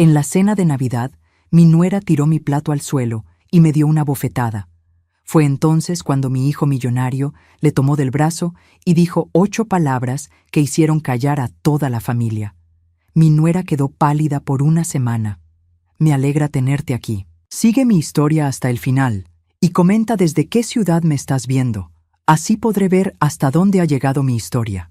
En la cena de Navidad, mi nuera tiró mi plato al suelo y me dio una bofetada. Fue entonces cuando mi hijo millonario le tomó del brazo y dijo 8 palabras que hicieron callar a toda la familia. Mi nuera quedó pálida por una semana. Me alegra tenerte aquí. Sigue mi historia hasta el final y comenta desde qué ciudad me estás viendo. Así podré ver hasta dónde ha llegado mi historia.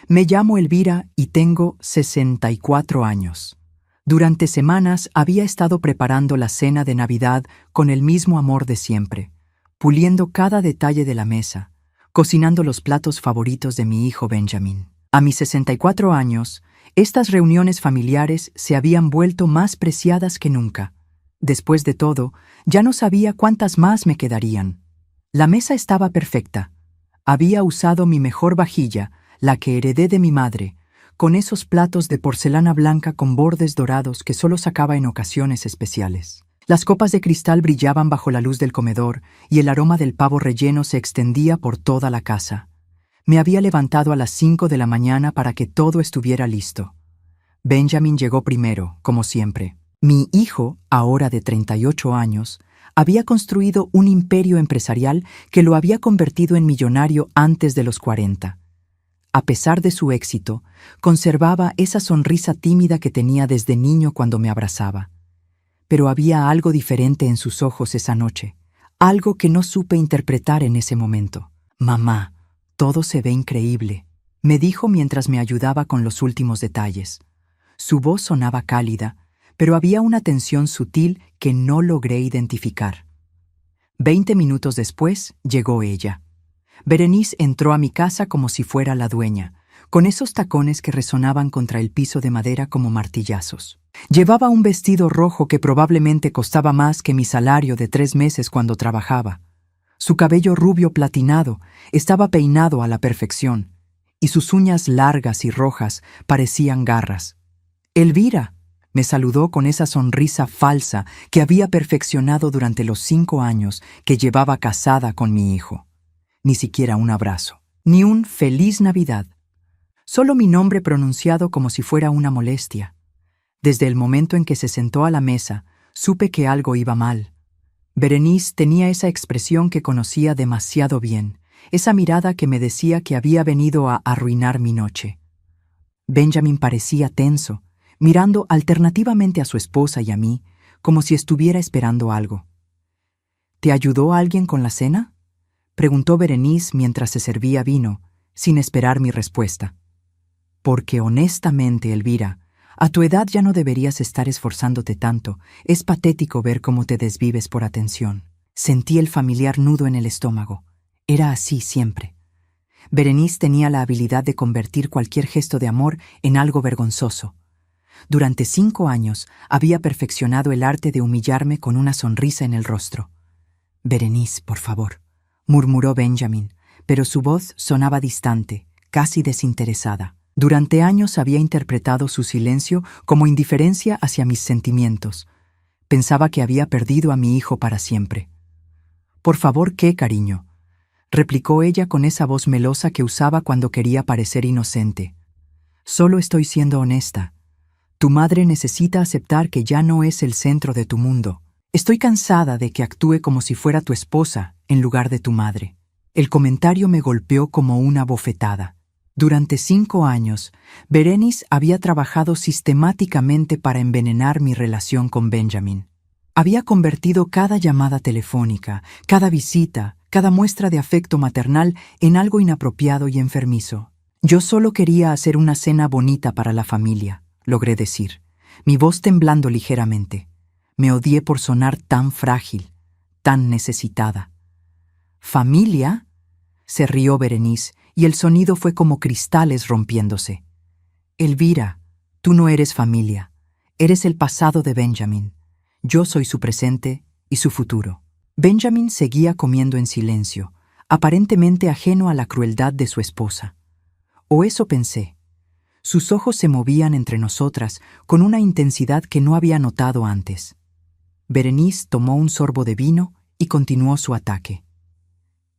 Me llamo Elvira y tengo 64 años. Durante semanas había estado preparando la cena de Navidad con el mismo amor de siempre, puliendo cada detalle de la mesa, cocinando los platos favoritos de mi hijo Benjamin. A mis 64 años, estas reuniones familiares se habían vuelto más preciadas que nunca. Después de todo, ya no sabía cuántas más me quedarían. La mesa estaba perfecta. Había usado mi mejor vajilla, la que heredé de mi madre, con esos platos de porcelana blanca con bordes dorados que solo sacaba en ocasiones especiales. Las copas de cristal brillaban bajo la luz del comedor y el aroma del pavo relleno se extendía por toda la casa. Me había levantado a las 5 de la mañana para que todo estuviera listo. Benjamin llegó primero, como siempre. Mi hijo, ahora de 38 años, había construido un imperio empresarial que lo había convertido en millonario antes de los 40. A pesar de su éxito, conservaba esa sonrisa tímida que tenía desde niño cuando me abrazaba. Pero había algo diferente en sus ojos esa noche, algo que no supe interpretar en ese momento. «Mamá, todo se ve increíble», me dijo mientras me ayudaba con los últimos detalles. Su voz sonaba cálida, pero había una tensión sutil que no logré identificar. 20 minutos después llegó ella. Berenice entró a mi casa como si fuera la dueña, con esos tacones que resonaban contra el piso de madera como martillazos. Llevaba un vestido rojo que probablemente costaba más que mi salario de 3 meses cuando trabajaba. Su cabello rubio platinado estaba peinado a la perfección, y sus uñas largas y rojas parecían garras. «Elvira», me saludó con esa sonrisa falsa que había perfeccionado durante los 5 años que llevaba casada con mi hijo. Ni siquiera un abrazo, ni un «Feliz Navidad». Solo mi nombre pronunciado como si fuera una molestia. Desde el momento en que se sentó a la mesa, supe que algo iba mal. Berenice tenía esa expresión que conocía demasiado bien, esa mirada que me decía que había venido a arruinar mi noche. Benjamin parecía tenso, mirando alternativamente a su esposa y a mí, como si estuviera esperando algo. «¿Te ayudó alguien con la cena?», preguntó Berenice mientras se servía vino, sin esperar mi respuesta. «Porque honestamente, Elvira, a tu edad ya no deberías estar esforzándote tanto. Es patético ver cómo te desvives por atención». Sentí el familiar nudo en el estómago. Era así siempre. Berenice tenía la habilidad de convertir cualquier gesto de amor en algo vergonzoso. Durante 5 años había perfeccionado el arte de humillarme con una sonrisa en el rostro. «Berenice, por favor», murmuró Benjamin, pero su voz sonaba distante, casi desinteresada. Durante años había interpretado su silencio como indiferencia hacia mis sentimientos. Pensaba que había perdido a mi hijo para siempre. «Por favor, ¿qué, cariño?», replicó ella con esa voz melosa que usaba cuando quería parecer inocente. «Solo estoy siendo honesta. Tu madre necesita aceptar que ya no es el centro de tu mundo. Estoy cansada de que actúe como si fuera tu esposa en lugar de tu madre». El comentario me golpeó como una bofetada. Durante 5 años, Berenice había trabajado sistemáticamente para envenenar mi relación con Benjamin. Había convertido cada llamada telefónica, cada visita, cada muestra de afecto maternal en algo inapropiado y enfermizo. «Yo solo quería hacer una cena bonita para la familia», logré decir, mi voz temblando ligeramente. Me odié por sonar tan frágil, tan necesitada. «¿Familia?», se rió Berenice, y el sonido fue como cristales rompiéndose. «Elvira, tú no eres familia. Eres el pasado de Benjamin. Yo soy su presente y su futuro». Benjamin seguía comiendo en silencio, aparentemente ajeno a la crueldad de su esposa. O eso pensé. Sus ojos se movían entre nosotras con una intensidad que no había notado antes. Berenice tomó un sorbo de vino y continuó su ataque.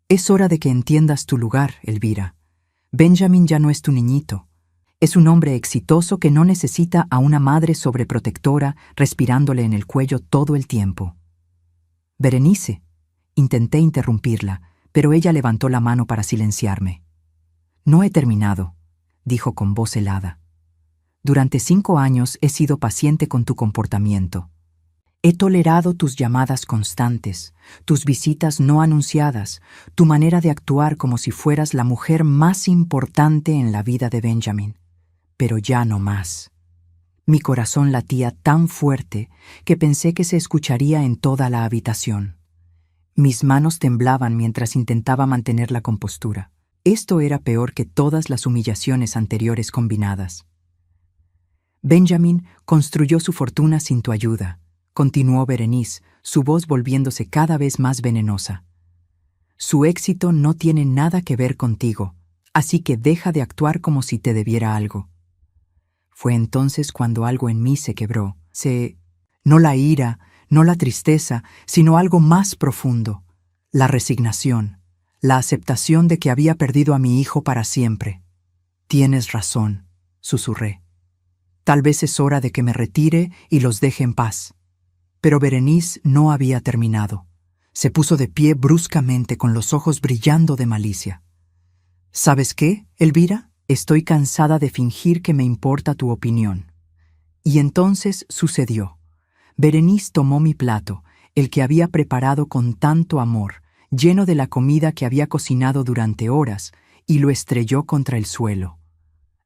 «Es hora de que entiendas tu lugar, Elvira. Benjamin ya no es tu niñito. Es un hombre exitoso que no necesita a una madre sobreprotectora respirándole en el cuello todo el tiempo. Berenice. Intenté interrumpirla, pero ella levantó la mano para silenciarme. No he terminado, dijo con voz helada. Durante 5 años he sido paciente con tu comportamiento. He tolerado tus llamadas constantes, tus visitas no anunciadas, tu manera de actuar como si fueras la mujer más importante en la vida de Benjamin. Pero ya no más. Mi corazón latía tan fuerte que pensé que se escucharía en toda la habitación. Mis manos temblaban mientras intentaba mantener la compostura. Esto era peor que todas las humillaciones anteriores combinadas. Benjamin construyó su fortuna sin tu ayuda, continuó Berenice, su voz volviéndose cada vez más venenosa. Su éxito no tiene nada que ver contigo, así que deja de actuar como si te debiera algo. Fue entonces cuando algo en mí se quebró. No la ira, no la tristeza, sino algo más profundo, la resignación, la aceptación de que había perdido a mi hijo para siempre. Tienes razón, susurré. Tal vez es hora de que me retire y los deje en paz. Pero Berenice no había terminado. Se puso de pie bruscamente con los ojos brillando de malicia. ¿Sabes qué, Elvira? Estoy cansada de fingir que me importa tu opinión. Y entonces sucedió. Berenice tomó mi plato, el que había preparado con tanto amor, lleno de la comida que había cocinado durante horas, y lo estrelló contra el suelo.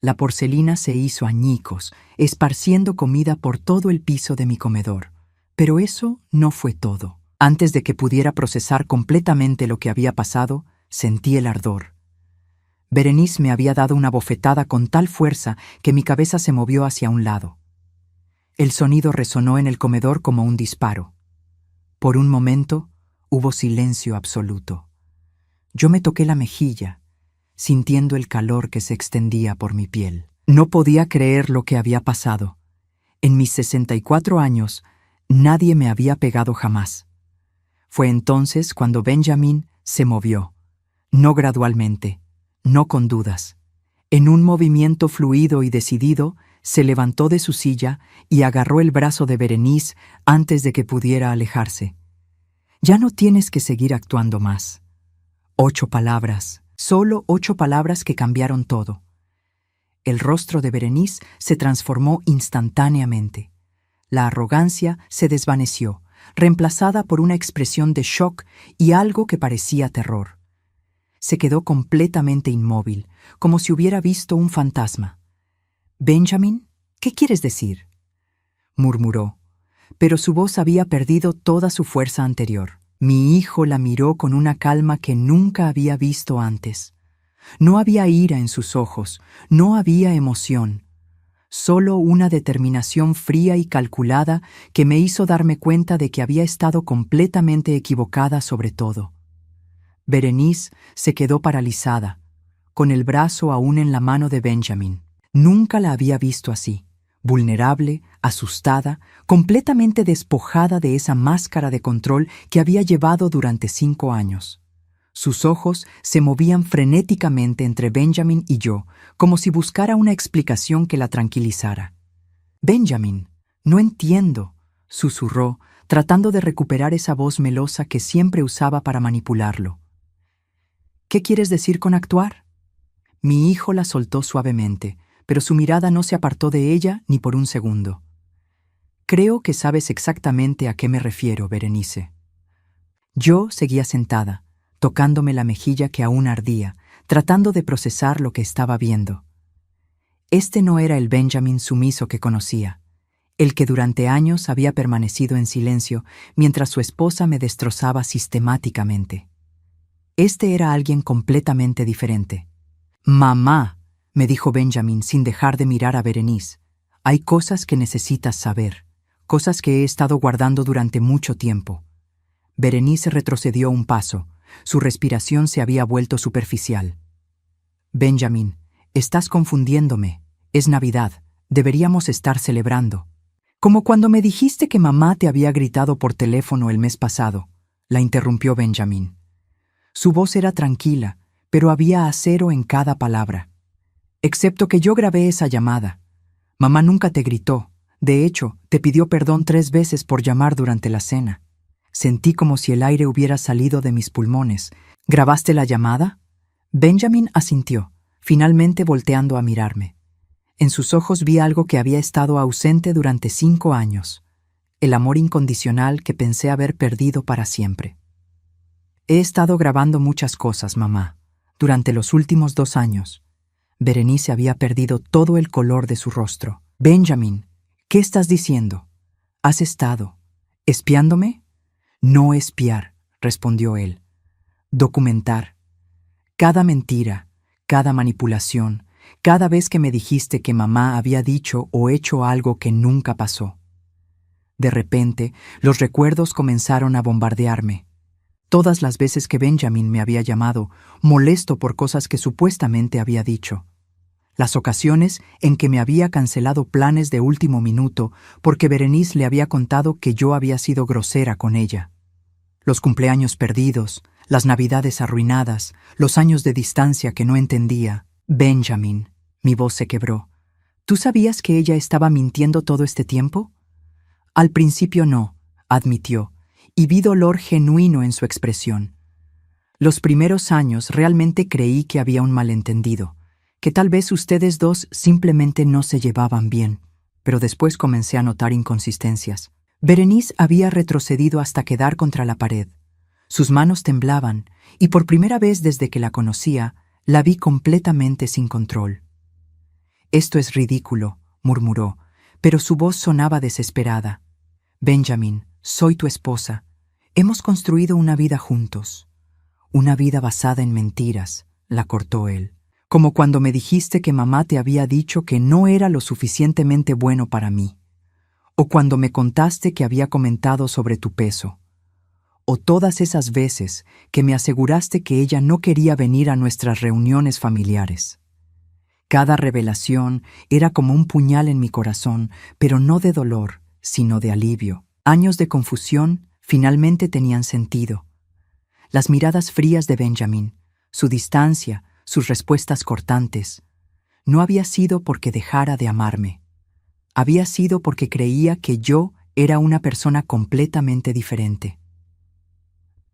La porcelina se hizo añicos, esparciendo comida por todo el piso de mi comedor. Pero eso no fue todo. Antes de que pudiera procesar completamente lo que había pasado, sentí el ardor. Berenice me había dado una bofetada con tal fuerza que mi cabeza se movió hacia un lado. El sonido resonó en el comedor como un disparo. Por un momento, hubo silencio absoluto. Yo me toqué la mejilla, sintiendo el calor que se extendía por mi piel. No podía creer lo que había pasado. En mis 64 años, nadie me había pegado jamás. Fue entonces cuando Benjamin se movió, no gradualmente, no con dudas. En un movimiento fluido y decidido, se levantó de su silla y agarró el brazo de Berenice antes de que pudiera alejarse. Ya no tienes que seguir actuando más. 8 palabras, solo 8 palabras que cambiaron todo. El rostro de Berenice se transformó instantáneamente. La arrogancia se desvaneció, reemplazada por una expresión de shock y algo que parecía terror. Se quedó completamente inmóvil, como si hubiera visto un fantasma. «Benjamin, ¿qué quieres decir?», murmuró, pero su voz había perdido toda su fuerza anterior. Mi hijo la miró con una calma que nunca había visto antes. No había ira en sus ojos, no había emoción. Solo una determinación fría y calculada que me hizo darme cuenta de que había estado completamente equivocada sobre todo. Berenice se quedó paralizada, con el brazo aún en la mano de Benjamin. Nunca la había visto así, vulnerable, asustada, completamente despojada de esa máscara de control que había llevado durante 5 años. Sus ojos se movían frenéticamente entre Benjamin y yo, como si buscara una explicación que la tranquilizara. «Benjamin, no entiendo», susurró, tratando de recuperar esa voz melosa que siempre usaba para manipularlo. «¿Qué quieres decir con actuar?». Mi hijo la soltó suavemente, pero su mirada no se apartó de ella ni por un segundo. «Creo que sabes exactamente a qué me refiero, Berenice». Yo seguía sentada, tocándome la mejilla que aún ardía, tratando de procesar lo que estaba viendo. Este no era el Benjamin sumiso que conocía, el que durante años había permanecido en silencio mientras su esposa me destrozaba sistemáticamente. Este era alguien completamente diferente. «Mamá», me dijo Benjamin sin dejar de mirar a Berenice, «hay cosas que necesitas saber, cosas que he estado guardando durante mucho tiempo». Berenice retrocedió un paso. Su respiración se había vuelto superficial. «Benjamin, estás confundiéndome. Es Navidad. Deberíamos estar celebrando». «Como cuando me dijiste que mamá te había gritado por teléfono el mes pasado», la interrumpió Benjamin. Su voz era tranquila, pero había acero en cada palabra. Excepto que yo grabé esa llamada. Mamá nunca te gritó. De hecho, te pidió perdón 3 veces por llamar durante la cena. Sentí como si el aire hubiera salido de mis pulmones. ¿Grabaste la llamada? Benjamin asintió, finalmente volteando a mirarme. En sus ojos vi algo que había estado ausente durante 5 años. El amor incondicional que pensé haber perdido para siempre. He estado grabando muchas cosas, mamá, durante los últimos 2 años. Berenice había perdido todo el color de su rostro. Benjamin, ¿qué estás diciendo? ¿Has estado espiándome? No espiar, respondió él. Documentar. Cada mentira, cada manipulación, cada vez que me dijiste que mamá había dicho o hecho algo que nunca pasó. De repente, los recuerdos comenzaron a bombardearme. Todas las veces que Benjamin me había llamado, molesto por cosas que supuestamente había dicho. Las ocasiones en que me había cancelado planes de último minuto porque Berenice le había contado que yo había sido grosera con ella. Los cumpleaños perdidos, las navidades arruinadas, los años de distancia que no entendía. Benjamin, mi voz se quebró. ¿Tú sabías que ella estaba mintiendo todo este tiempo? Al principio no, admitió, y vi dolor genuino en su expresión. Los primeros años realmente creí que había un malentendido, que tal vez ustedes dos simplemente no se llevaban bien, pero después comencé a notar inconsistencias. Berenice había retrocedido hasta quedar contra la pared. Sus manos temblaban, y por primera vez desde que la conocía, la vi completamente sin control. «Esto es ridículo», murmuró, pero su voz sonaba desesperada. «Benjamin, soy tu esposa. Hemos construido una vida juntos. Una vida basada en mentiras», la cortó él. «Como cuando me dijiste que mamá te había dicho que no era lo suficientemente bueno para mí. O cuando me contaste que había comentado sobre tu peso. O todas esas veces que me aseguraste que ella no quería venir a nuestras reuniones familiares. Cada revelación era como un puñal en mi corazón, pero no de dolor, sino de alivio. Años de confusión finalmente tenían sentido. Las miradas frías de Benjamin, su distancia, sus respuestas cortantes. No había sido porque dejara de amarme. Había sido porque creía que yo era una persona completamente diferente.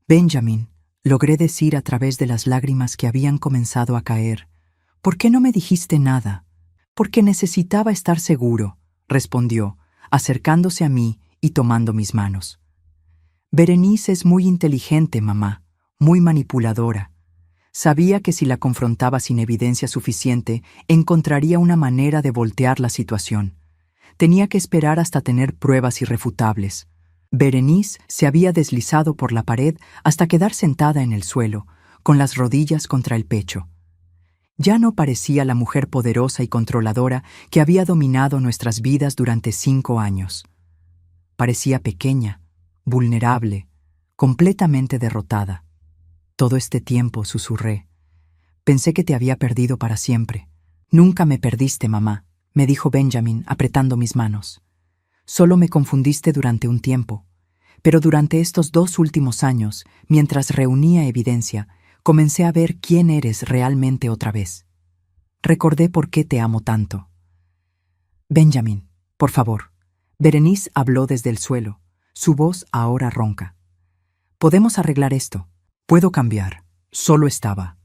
«Benjamin», logré decir a través de las lágrimas que habían comenzado a caer, «¿por qué no me dijiste nada?» «Porque necesitaba estar seguro», respondió, acercándose a mí y tomando mis manos. «Berenice es muy inteligente, mamá, muy manipuladora. Sabía que si la confrontaba sin evidencia suficiente, encontraría una manera de voltear la situación. Tenía que esperar hasta tener pruebas irrefutables». Berenice se había deslizado por la pared hasta quedar sentada en el suelo, con las rodillas contra el pecho. Ya no parecía la mujer poderosa y controladora que había dominado nuestras vidas durante 5 años. Parecía pequeña, vulnerable, completamente derrotada. «Todo este tiempo», susurré, «pensé que te había perdido para siempre». «Nunca me perdiste, mamá», me dijo Benjamin, apretando mis manos. «Solo me confundiste durante un tiempo. Pero durante estos 2 últimos años, mientras reunía evidencia, comencé a ver quién eres realmente otra vez. Recordé por qué te amo tanto». «Benjamin, por favor». Berenice habló desde el suelo, su voz ahora ronca. «Podemos arreglar esto. Puedo cambiar. Solo estaba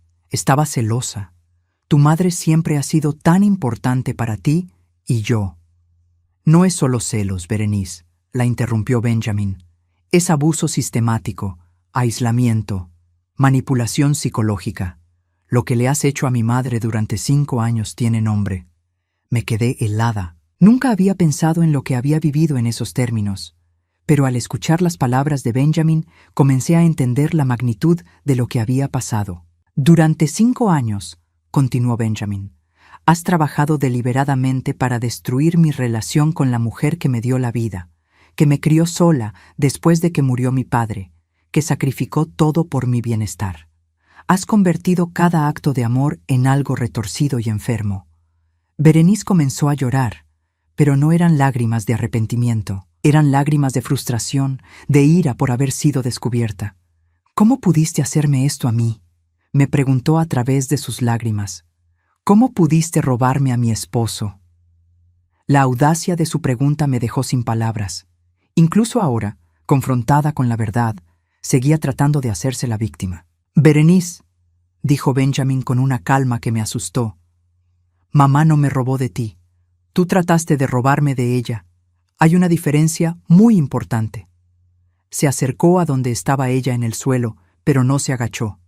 celosa. Tu madre siempre ha sido tan importante para ti y yo». «No es solo celos, Berenice», la interrumpió Benjamin. «Es abuso sistemático, aislamiento, manipulación psicológica. Lo que le has hecho a mi madre durante 5 años tiene nombre». Me quedé helada. Nunca había pensado en lo que había vivido en esos términos, pero al escuchar las palabras de Benjamin, comencé a entender la magnitud de lo que había pasado. «Durante 5 años», continuó Benjamin, «has trabajado deliberadamente para destruir mi relación con la mujer que me dio la vida, que me crió sola después de que murió mi padre, que sacrificó todo por mi bienestar. Has convertido cada acto de amor en algo retorcido y enfermo». Berenice comenzó a llorar, pero no eran lágrimas de arrepentimiento, eran lágrimas de frustración, de ira por haber sido descubierta. «¿Cómo pudiste hacerme esto a mí?», me preguntó a través de sus lágrimas. ¿Cómo pudiste robarme a mi esposo? La audacia de su pregunta me dejó sin palabras. Incluso ahora, confrontada con la verdad, seguía tratando de hacerse la víctima. Berenice, dijo Benjamin con una calma que me asustó. Mamá no me robó de ti. Tú trataste de robarme de ella. Hay una diferencia muy importante. Se acercó a donde estaba ella en el suelo, pero no se agachó.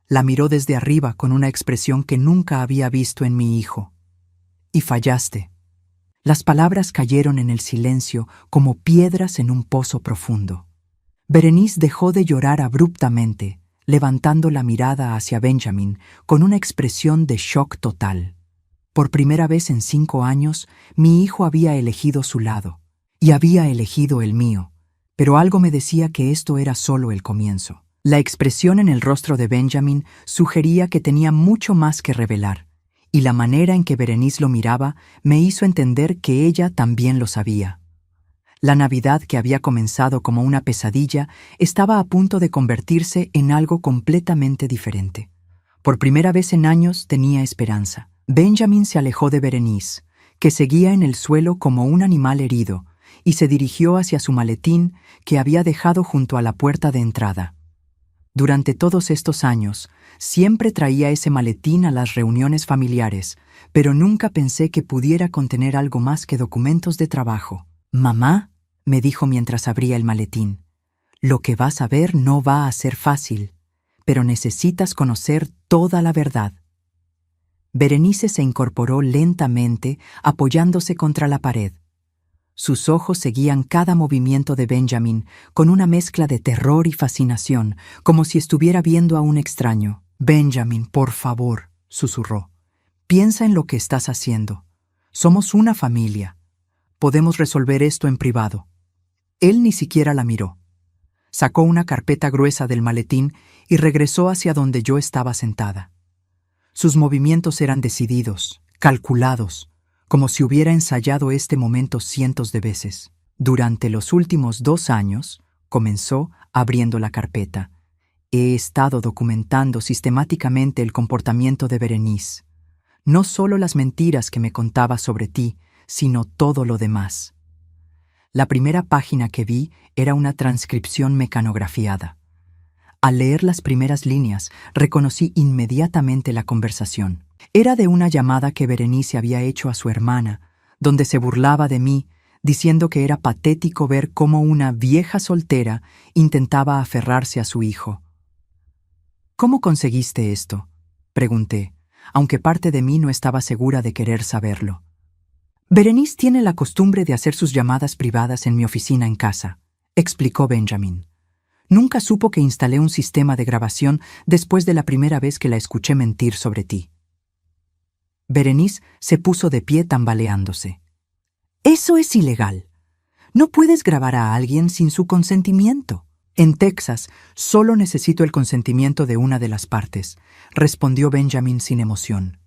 La miró desde arriba con una expresión que nunca había visto en mi hijo. Y fallaste. Las palabras cayeron en el silencio como piedras en un pozo profundo. Berenice dejó de llorar abruptamente, levantando la mirada hacia Benjamin con una expresión de shock total. Por primera vez en 5 años, mi hijo había elegido su lado, y había elegido el mío, pero algo me decía que esto era solo el comienzo. La expresión en el rostro de Benjamin sugería que tenía mucho más que revelar, y la manera en que Berenice lo miraba me hizo entender que ella también lo sabía. La Navidad que había comenzado como una pesadilla estaba a punto de convertirse en algo completamente diferente. Por primera vez en años tenía esperanza. Benjamin se alejó de Berenice, que seguía en el suelo como un animal herido, y se dirigió hacia su maletín que había dejado junto a la puerta de entrada. Durante todos estos años, siempre traía ese maletín a las reuniones familiares, pero nunca pensé que pudiera contener algo más que documentos de trabajo. «Mamá», me dijo mientras abría el maletín, «lo que vas a ver no va a ser fácil, pero necesitas conocer toda la verdad». Berenice se incorporó lentamente, apoyándose contra la pared. Sus ojos seguían cada movimiento de Benjamin con una mezcla de terror y fascinación, como si estuviera viendo a un extraño. «Benjamin, por favor», susurró, «piensa en lo que estás haciendo. Somos una familia. Podemos resolver esto en privado». Él ni siquiera la miró. Sacó una carpeta gruesa del maletín y regresó hacia donde yo estaba sentada. Sus movimientos eran decididos, calculados, como si hubiera ensayado este momento cientos de veces. Durante los últimos 2 años, comenzó abriendo la carpeta. He estado documentando sistemáticamente el comportamiento de Berenice. No solo las mentiras que me contaba sobre ti, sino todo lo demás. La primera página que vi era una transcripción mecanografiada. Al leer las primeras líneas, reconocí inmediatamente la conversación. Era de una llamada que Berenice había hecho a su hermana, donde se burlaba de mí, diciendo que era patético ver cómo una vieja soltera intentaba aferrarse a su hijo. «¿Cómo conseguiste esto?», pregunté, aunque parte de mí no estaba segura de querer saberlo. «Berenice tiene la costumbre de hacer sus llamadas privadas en mi oficina en casa», explicó Benjamin. «Nunca supo que instalé un sistema de grabación después de la primera vez que la escuché mentir sobre ti». Berenice se puso de pie tambaleándose. «Eso es ilegal. No puedes grabar a alguien sin su consentimiento». «En Texas, solo necesito el consentimiento de una de las partes», respondió Benjamin sin emoción.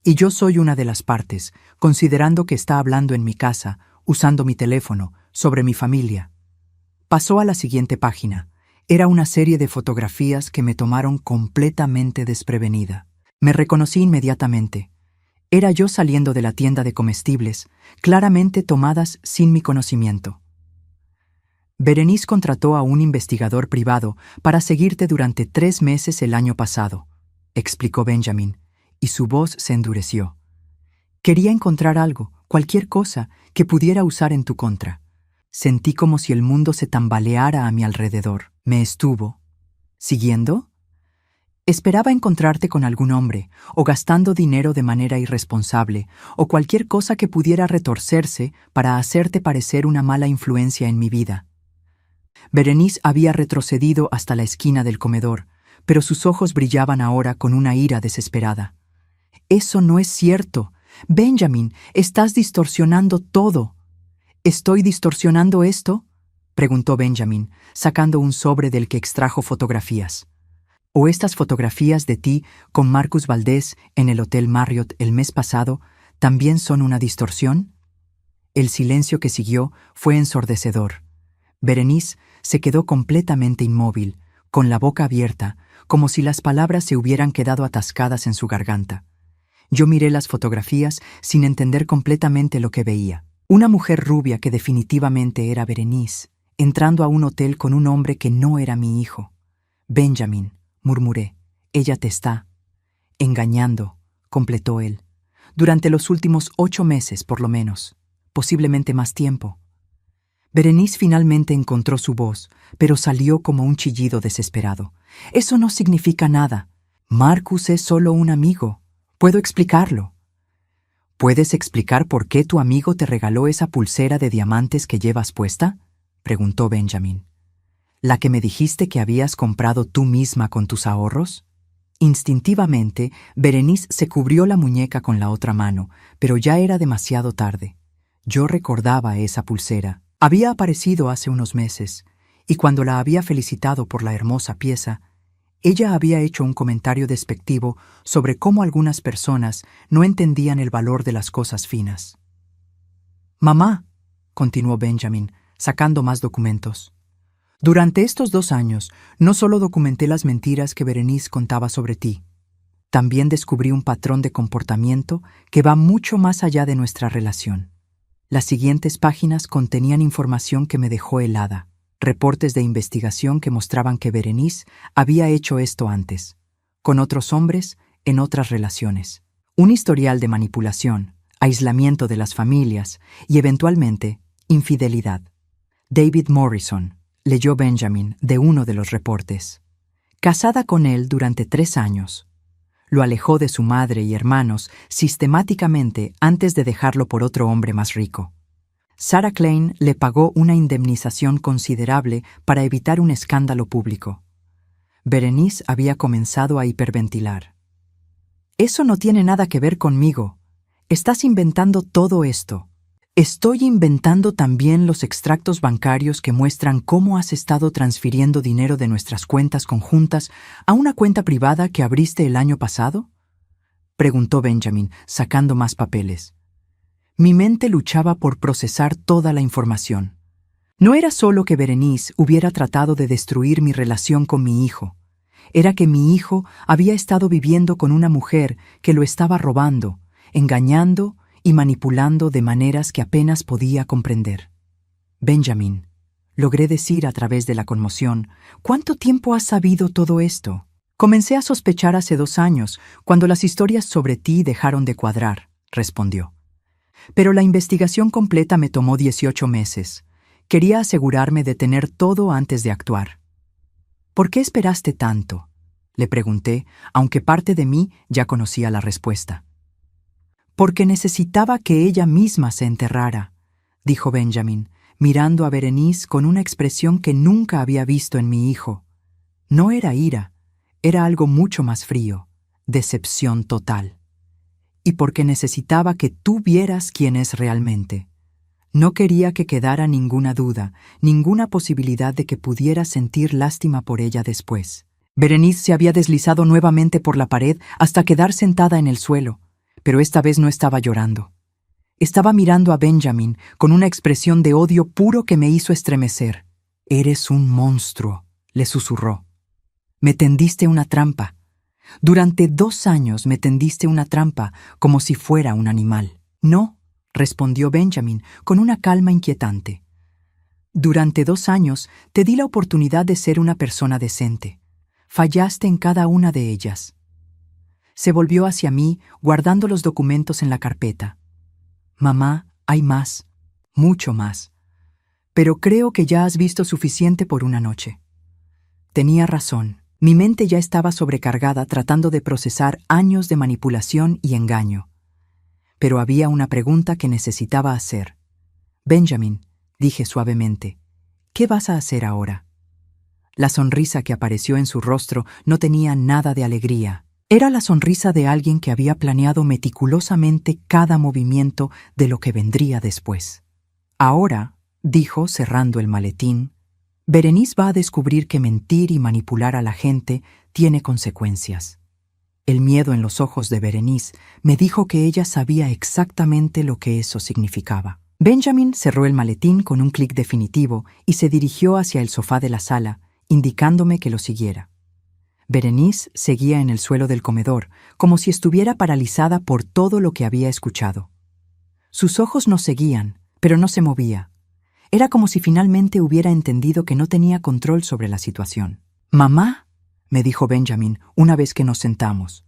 «Y yo soy una de las partes, considerando que está hablando en mi casa, usando mi teléfono, sobre mi familia». Pasó a la siguiente página. Era una serie de fotografías que me tomaron completamente desprevenida. Me reconocí inmediatamente. Era yo saliendo de la tienda de comestibles, claramente tomadas sin mi conocimiento. «Berenice contrató a un investigador privado para seguirte durante 3 meses el año pasado», explicó Benjamin, y su voz se endureció. «Quería encontrar algo, cualquier cosa, que pudiera usar en tu contra». Sentí como si el mundo se tambaleara a mi alrededor. ¿Me estuvo siguiendo? Esperaba encontrarte con algún hombre, o gastando dinero de manera irresponsable, o cualquier cosa que pudiera retorcerse para hacerte parecer una mala influencia en mi vida. Berenice había retrocedido hasta la esquina del comedor, pero sus ojos brillaban ahora con una ira desesperada. «Eso no es cierto. Benjamin, estás distorsionando todo». «¿Estoy distorsionando esto?», preguntó Benjamin, sacando un sobre del que extrajo fotografías. «¿O estas fotografías de ti con Marcus Valdés en el Hotel Marriott el mes pasado también son una distorsión?» El silencio que siguió fue ensordecedor. Berenice se quedó completamente inmóvil, con la boca abierta, como si las palabras se hubieran quedado atascadas en su garganta. Yo miré las fotografías sin entender completamente lo que veía. Una mujer rubia que definitivamente era Berenice, entrando a un hotel con un hombre que no era mi hijo. Benjamin, murmuré, ella te está engañando, completó él. Durante los últimos 8 meses, por lo menos, posiblemente más tiempo. Berenice finalmente encontró su voz, pero salió como un chillido desesperado. Eso no significa nada. Marcus es solo un amigo. Puedo explicarlo. ¿Puedes explicar por qué tu amigo te regaló esa pulsera de diamantes que llevas puesta? Preguntó Benjamin. ¿La que me dijiste que habías comprado tú misma con tus ahorros? Instintivamente, Berenice se cubrió la muñeca con la otra mano, pero ya era demasiado tarde. Yo recordaba esa pulsera. Había aparecido hace unos meses, y cuando la había felicitado por la hermosa pieza, ella había hecho un comentario despectivo sobre cómo algunas personas no entendían el valor de las cosas finas. «Mamá», continuó Benjamin, sacando más documentos. «Durante estos 2 años, no solo documenté las mentiras que Berenice contaba sobre ti, también descubrí un patrón de comportamiento que va mucho más allá de nuestra relación. Las siguientes páginas contenían información que me dejó helada. Reportes de investigación que mostraban que Berenice había hecho esto antes, con otros hombres, en otras relaciones. Un historial de manipulación, aislamiento de las familias y, eventualmente, infidelidad. David Morrison, leyó Benjamin de uno de los reportes. Casada con él durante 3 años. Lo alejó de su madre y hermanos sistemáticamente antes de dejarlo por otro hombre más rico. Sarah Klein le pagó una indemnización considerable para evitar un escándalo público. Berenice había comenzado a hiperventilar. «Eso no tiene nada que ver conmigo. Estás inventando todo esto. Estoy inventando también los extractos bancarios que muestran cómo has estado transfiriendo dinero de nuestras cuentas conjuntas a una cuenta privada que abriste el año pasado», preguntó Benjamin, sacando más papeles. Mi mente luchaba por procesar toda la información. No era solo que Berenice hubiera tratado de destruir mi relación con mi hijo. Era que mi hijo había estado viviendo con una mujer que lo estaba robando, engañando y manipulando de maneras que apenas podía comprender. «Benjamin», logré decir a través de la conmoción, «¿cuánto tiempo has sabido todo esto?» «Comencé a sospechar hace 2 años, cuando las historias sobre ti dejaron de cuadrar», respondió. «Pero la investigación completa me tomó 18 meses. Quería asegurarme de tener todo antes de actuar». «¿Por qué esperaste tanto?», le pregunté, aunque parte de mí ya conocía la respuesta. «Porque necesitaba que ella misma se enterrara», dijo Benjamin, mirando a Berenice con una expresión que nunca había visto en mi hijo. No era ira, era algo mucho más frío, decepción total. Y porque necesitaba que tú vieras quién es realmente. No quería que quedara ninguna duda, ninguna posibilidad de que pudiera sentir lástima por ella después. Berenice se había deslizado nuevamente por la pared hasta quedar sentada en el suelo, pero esta vez no estaba llorando. Estaba mirando a Benjamin con una expresión de odio puro que me hizo estremecer. «Eres un monstruo», le susurró. «Me tendiste una trampa. Durante 2 años me tendiste una trampa como si fuera un animal». «No», respondió Benjamin con una calma inquietante. «Durante 2 años te di la oportunidad de ser una persona decente. Fallaste en cada una de ellas». Se volvió hacia mí, guardando los documentos en la carpeta. «Mamá, hay más, mucho más. Pero creo que ya has visto suficiente por una noche». Tenía razón. Mi mente ya estaba sobrecargada tratando de procesar años de manipulación y engaño. Pero había una pregunta que necesitaba hacer. «Benjamin», dije suavemente, «¿qué vas a hacer ahora?» La sonrisa que apareció en su rostro no tenía nada de alegría. Era la sonrisa de alguien que había planeado meticulosamente cada movimiento de lo que vendría después. «Ahora», dijo cerrando el maletín, «Berenice va a descubrir que mentir y manipular a la gente tiene consecuencias». El miedo en los ojos de Berenice me dijo que ella sabía exactamente lo que eso significaba. Benjamin cerró el maletín con un clic definitivo y se dirigió hacia el sofá de la sala, indicándome que lo siguiera. Berenice seguía en el suelo del comedor, como si estuviera paralizada por todo lo que había escuchado. Sus ojos nos seguían, pero no se movía. Era como si finalmente hubiera entendido que no tenía control sobre la situación. «Mamá», me dijo Benjamin una vez que nos sentamos,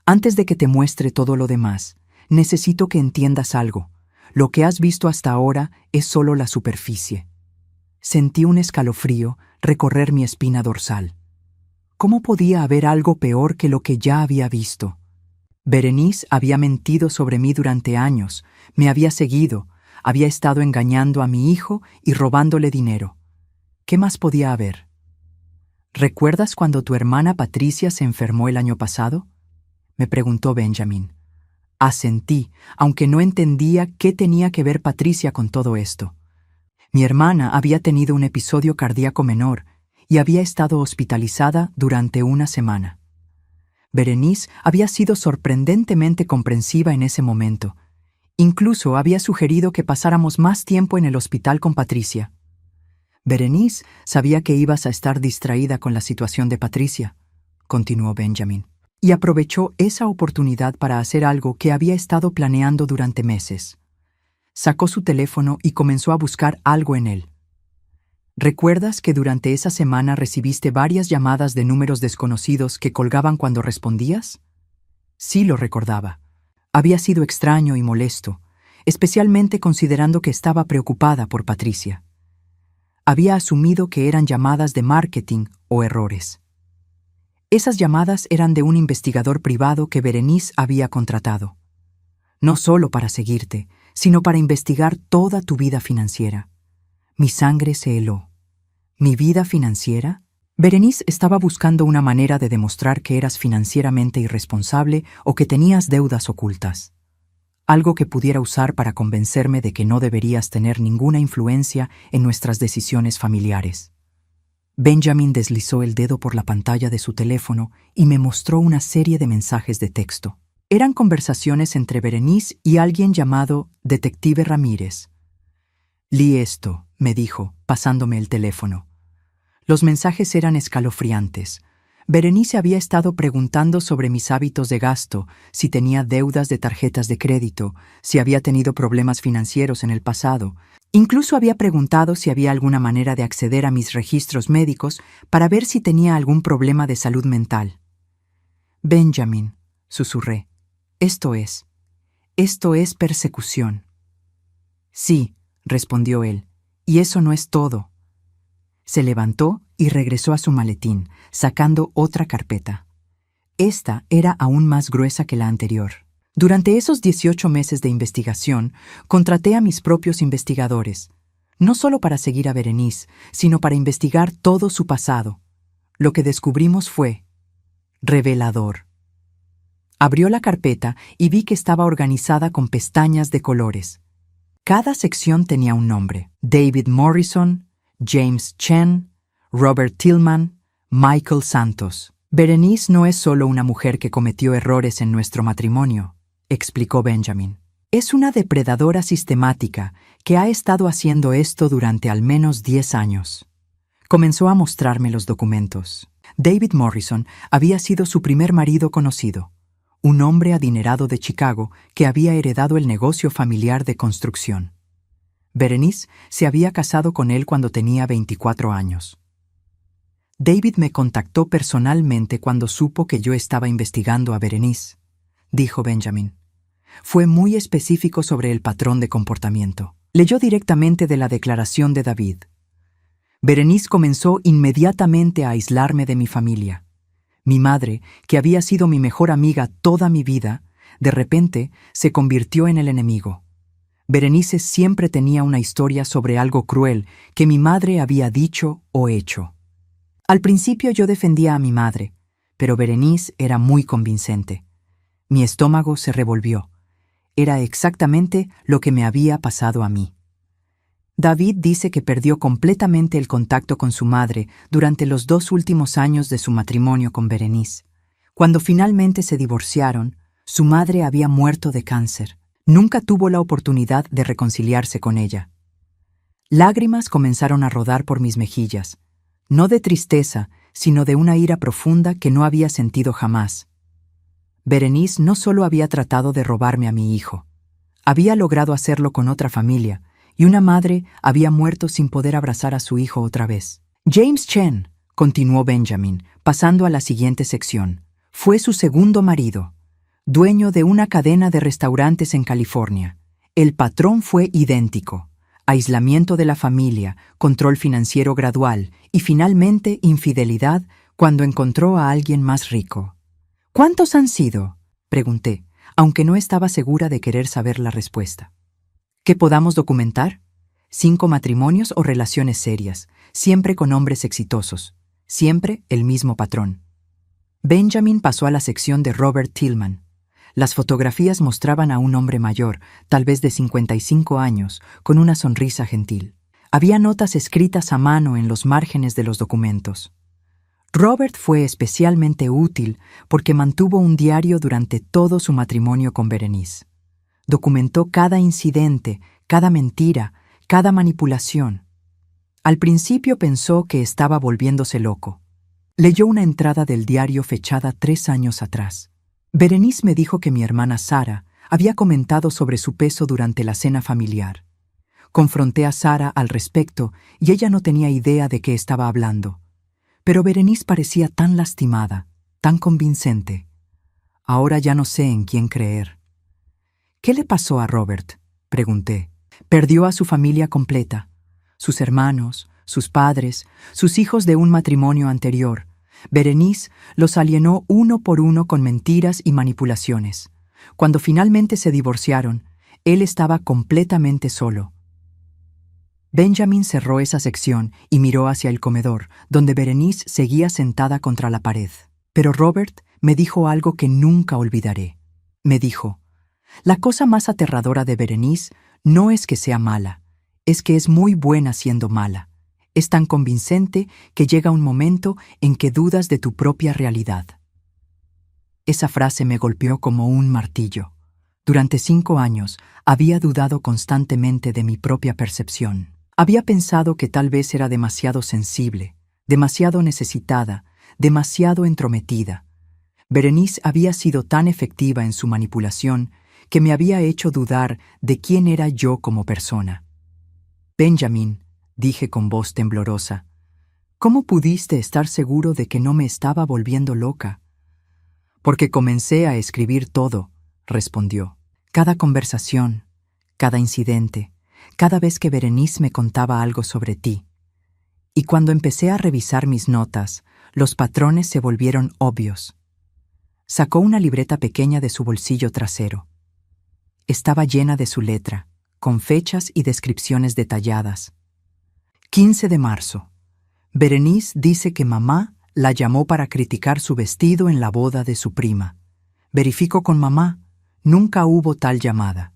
«antes de que te muestre todo lo demás, necesito que entiendas algo. Lo que has visto hasta ahora es solo la superficie». Sentí un escalofrío recorrer mi espina dorsal. ¿Cómo podía haber algo peor que lo que ya había visto? Berenice había mentido sobre mí durante años, me había seguido, había estado engañando a mi hijo y robándole dinero. ¿Qué más podía haber? ¿Recuerdas cuando tu hermana Patricia se enfermó el año pasado?, me preguntó Benjamin. Asentí, aunque no entendía qué tenía que ver Patricia con todo esto. Mi hermana había tenido un episodio cardíaco menor y había estado hospitalizada durante una semana. Berenice había sido sorprendentemente comprensiva en ese momento. Incluso había sugerido que pasáramos más tiempo en el hospital con Patricia. Berenice sabía que ibas a estar distraída con la situación de Patricia, continuó Benjamin, y aprovechó esa oportunidad para hacer algo que había estado planeando durante meses. Sacó su teléfono y comenzó a buscar algo en él. ¿Recuerdas que durante esa semana recibiste varias llamadas de números desconocidos que colgaban cuando respondías? Sí, lo recordaba. Había sido extraño y molesto, especialmente considerando que estaba preocupada por Patricia. Había asumido que eran llamadas de marketing o errores. Esas llamadas eran de un investigador privado que Berenice había contratado. No solo para seguirte, sino para investigar toda tu vida financiera. Mi sangre se heló. ¿Mi vida financiera? Berenice estaba buscando una manera de demostrar que eras financieramente irresponsable o que tenías deudas ocultas. Algo que pudiera usar para convencerme de que no deberías tener ninguna influencia en nuestras decisiones familiares. Benjamin deslizó el dedo por la pantalla de su teléfono y me mostró una serie de mensajes de texto. Eran conversaciones entre Berenice y alguien llamado Detective Ramírez. «Lee esto», me dijo, pasándome el teléfono. Los mensajes eran escalofriantes. Berenice había estado preguntando sobre mis hábitos de gasto, si tenía deudas de tarjetas de crédito, si había tenido problemas financieros en el pasado. Incluso había preguntado si había alguna manera de acceder a mis registros médicos para ver si tenía algún problema de salud mental. «Benjamin», susurré, esto es persecución». «Sí», respondió él, «y eso no es todo». Se levantó y regresó a su maletín, sacando otra carpeta. Esta era aún más gruesa que la anterior. Durante esos 18 meses de investigación, contraté a mis propios investigadores, no solo para seguir a Berenice, sino para investigar todo su pasado. Lo que descubrimos fue revelador. Abrió la carpeta y vi que estaba organizada con pestañas de colores. Cada sección tenía un nombre: David Morrison, James Chen, Robert Tillman, Michael Santos. Berenice no es solo una mujer que cometió errores en nuestro matrimonio, explicó Benjamin. Es una depredadora sistemática que ha estado haciendo esto durante al menos 10 años. Comenzó a mostrarme los documentos. David Morrison había sido su primer marido conocido, un hombre adinerado de Chicago que había heredado el negocio familiar de construcción. Berenice se había casado con él cuando tenía 24 años. David me contactó personalmente cuando supo que yo estaba investigando a Berenice, dijo Benjamin. Fue muy específico sobre el patrón de comportamiento. Leyó directamente de la declaración de David. Berenice comenzó inmediatamente a aislarme de mi familia. Mi madre, que había sido mi mejor amiga toda mi vida, de repente se convirtió en el enemigo. Berenice siempre tenía una historia sobre algo cruel que mi madre había dicho o hecho. Al principio yo defendía a mi madre, pero Berenice era muy convincente. Mi estómago se revolvió. Era exactamente lo que me había pasado a mí. David dice que perdió completamente el contacto con su madre durante los 2 últimos años de su matrimonio con Berenice. Cuando finalmente se divorciaron, su madre había muerto de cáncer. Nunca tuvo la oportunidad de reconciliarse con ella. Lágrimas comenzaron a rodar por mis mejillas, no de tristeza, sino de una ira profunda que no había sentido jamás. Berenice no solo había tratado de robarme a mi hijo, había logrado hacerlo con otra familia, y una madre había muerto sin poder abrazar a su hijo otra vez. James Chen, continuó Benjamin, pasando a la siguiente sección, fue su segundo marido, dueño de una cadena de restaurantes en California. El patrón fue idéntico: aislamiento de la familia, control financiero gradual y finalmente infidelidad cuando encontró a alguien más rico. ¿Cuántos han sido?, pregunté, aunque no estaba segura de querer saber la respuesta. ¿Qué podamos documentar? 5 matrimonios o relaciones serias, siempre con hombres exitosos, siempre el mismo patrón. Benjamin pasó a la sección de Robert Tillman. Las fotografías mostraban a un hombre mayor, tal vez de 55 años, con una sonrisa gentil. Había notas escritas a mano en los márgenes de los documentos. Robert fue especialmente útil porque mantuvo un diario durante todo su matrimonio con Berenice. Documentó cada incidente, cada mentira, cada manipulación. Al principio pensó que estaba volviéndose loco. Leyó una entrada del diario fechada 3 años atrás. Berenice me dijo que mi hermana Sara había comentado sobre su peso durante la cena familiar. Confronté a Sara al respecto y ella no tenía idea de qué estaba hablando. Pero Berenice parecía tan lastimada, tan convincente. Ahora ya no sé en quién creer. ¿Qué le pasó a Robert?, pregunté. Perdió a su familia completa, sus hermanos, sus padres, sus hijos de un matrimonio anterior. Berenice los alienó uno por uno con mentiras y manipulaciones. Cuando finalmente se divorciaron, él estaba completamente solo. Benjamin cerró esa sección y miró hacia el comedor, donde Berenice seguía sentada contra la pared. Pero Robert me dijo algo que nunca olvidaré. Me dijo: la cosa más aterradora de Berenice no es que sea mala, es que es muy buena siendo mala. Es tan convincente que llega un momento en que dudas de tu propia realidad. Esa frase me golpeó como un martillo. Durante 5 años había dudado constantemente de mi propia percepción. Había pensado que tal vez era demasiado sensible, demasiado necesitada, demasiado entrometida. Berenice había sido tan efectiva en su manipulación que me había hecho dudar de quién era yo como persona. Benjamin, dije con voz temblorosa, ¿cómo pudiste estar seguro de que no me estaba volviendo loca? Porque comencé a escribir todo, respondió. Cada conversación, cada incidente, cada vez que Berenice me contaba algo sobre ti. Y cuando empecé a revisar mis notas, los patrones se volvieron obvios. Sacó una libreta pequeña de su bolsillo trasero. Estaba llena de su letra, con fechas y descripciones detalladas. 15 de marzo. Berenice dice que mamá la llamó para criticar su vestido en la boda de su prima. Verifico con mamá, nunca hubo tal llamada.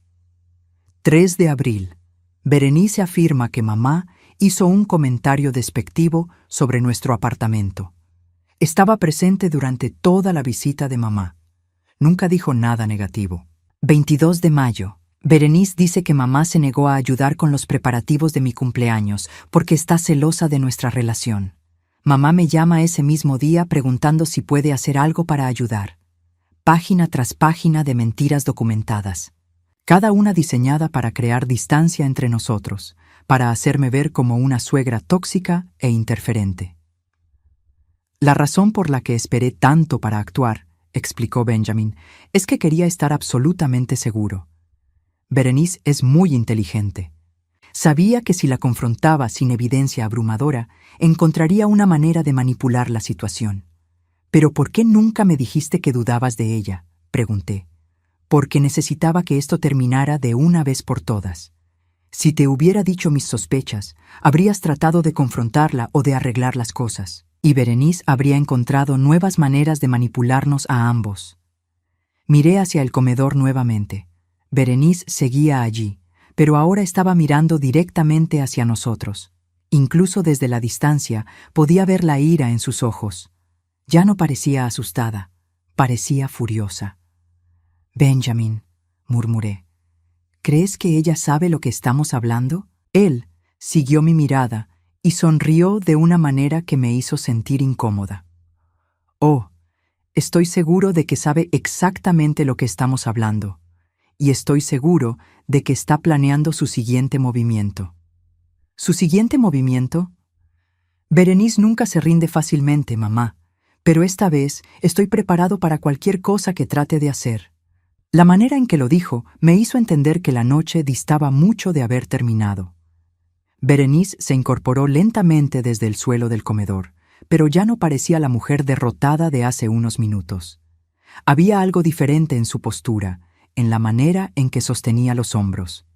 3 de abril. Berenice afirma que mamá hizo un comentario despectivo sobre nuestro apartamento. Estaba presente durante toda la visita de mamá. Nunca dijo nada negativo. 22 de mayo. Berenice dice que mamá se negó a ayudar con los preparativos de mi cumpleaños porque está celosa de nuestra relación. Mamá me llama ese mismo día preguntando si puede hacer algo para ayudar. Página tras página de mentiras documentadas. Cada una diseñada para crear distancia entre nosotros, para hacerme ver como una suegra tóxica e interferente. La razón por la que esperé tanto para actuar, explicó Benjamin, es que quería estar absolutamente seguro. Berenice es muy inteligente. Sabía que si la confrontaba sin evidencia abrumadora, encontraría una manera de manipular la situación. ¿Pero por qué nunca me dijiste que dudabas de ella?, pregunté. Porque necesitaba que esto terminara de una vez por todas. Si te hubiera dicho mis sospechas, habrías tratado de confrontarla o de arreglar las cosas, y Berenice habría encontrado nuevas maneras de manipularnos a ambos. Miré hacia el comedor nuevamente. Berenice seguía allí, pero ahora estaba mirando directamente hacia nosotros. Incluso desde la distancia podía ver la ira en sus ojos. Ya no parecía asustada, parecía furiosa. Benjamin, murmuré, ¿crees que ella sabe lo que estamos hablando? Él siguió mi mirada y sonrió de una manera que me hizo sentir incómoda. Oh, estoy seguro de que sabe exactamente lo que estamos hablando, y estoy seguro de que está planeando su siguiente movimiento. ¿Su siguiente movimiento? Berenice nunca se rinde fácilmente, mamá, pero esta vez estoy preparado para cualquier cosa que trate de hacer. La manera en que lo dijo me hizo entender que la noche distaba mucho de haber terminado. Berenice se incorporó lentamente desde el suelo del comedor, pero ya no parecía la mujer derrotada de hace unos minutos. Había algo diferente en su postura, en la manera en que sostenía los hombros.